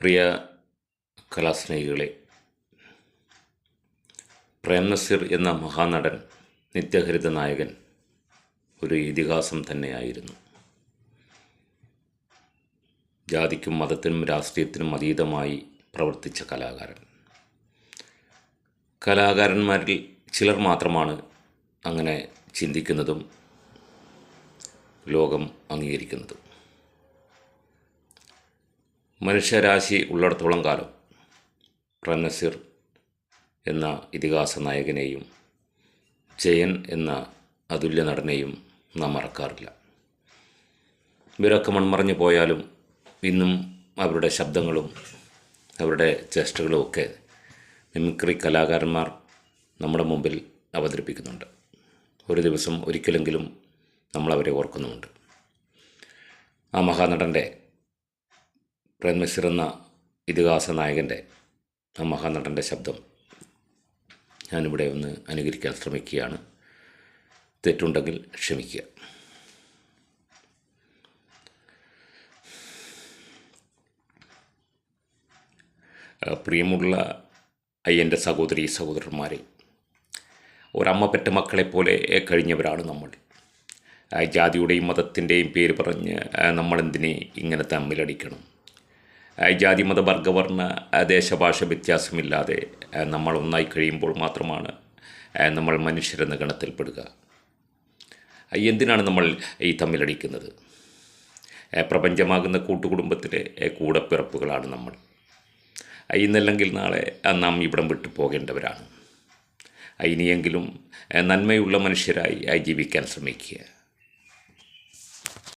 പ്രിയ കലാസ്നേഹികളെ, പ്രേം നസീർ എന്ന മഹാനടൻ, നിത്യഹരിത നായകൻ ഒരു ഇതിഹാസം തന്നെയായിരുന്നു. ജാതിക്കും മതത്തിനും രാഷ്ട്രീയത്തിനും അതീതമായി പ്രവർത്തിച്ച കലാകാരന്മാരിൽ ചിലർ മാത്രമാണ് അങ്ങനെ ചിന്തിക്കുന്നതും ലോകം അംഗീകരിക്കുന്നതും. മനുഷ്യരാശി ഉള്ളിടത്തോളം കാലം പ്രേം നസീർ എന്ന ഇതിഹാസ നായകനെയും ജയൻ എന്ന അതുല്യ നടനെയും നാം മറക്കാറില്ല. ഇവരൊക്കെ മൺമറഞ്ഞു പോയാലും ഇന്നും അവരുടെ ശബ്ദങ്ങളും അവരുടെ ചേഷ്ടകളും ഒക്കെ മിമിക്രി കലാകാരന്മാർ നമ്മുടെ മുമ്പിൽ അവതരിപ്പിക്കുന്നുണ്ട്. ഒരു ദിവസം ഒരിക്കലെങ്കിലും നമ്മളവരെ ഓർക്കുന്നുമുണ്ട്. ആ മഹാനടൻ്റെ, പ്രേം നസീർ എന്ന ഇതിഹാസ നായകൻ്റെ, ആ മഹാനടൻ്റെ ശബ്ദം ഞാനിവിടെ ഒന്ന് അനുകരിക്കാൻ ശ്രമിക്കുകയാണ്. തെറ്റുണ്ടെങ്കിൽ ക്ഷമിക്കുക. പ്രിയമുള്ള എൻ്റെ സഹോദരന്മാരെ, ഒരമ്മ പെറ്റ മക്കളെപ്പോലെ കഴിഞ്ഞവരാണ് നമ്മൾ. ജാതിയുടെയും മതത്തിൻ്റെയും പേര് പറഞ്ഞ് നമ്മളെന്തിനെ ഇങ്ങനെ തമ്മിലടിക്കണം? ജാതി മത വർഗവർണ്ണ ദേശഭാഷ വ്യത്യാസമില്ലാതെ നമ്മൾ ഒന്നായി കഴിയുമ്പോൾ മാത്രമാണ് നമ്മൾ മനുഷ്യരെന്ന ഗണത്തിൽപ്പെടുക. എന്തിനാണ് നമ്മൾ ഈ തമ്മിലടിക്കുന്നത്? പ്രപഞ്ചമാകുന്ന കൂട്ടുകുടുംബത്തിലെ കൂടപ്പിറപ്പുകളാണ് നമ്മൾ. ഇന്നല്ലെങ്കിൽ നാളെ നാം ഇവിടം വിട്ടു പോകേണ്ടവരാണ്. ഇനിയെങ്കിലും നന്മയുള്ള മനുഷ്യരായി ജീവിക്കാൻ ശ്രമിക്കുക.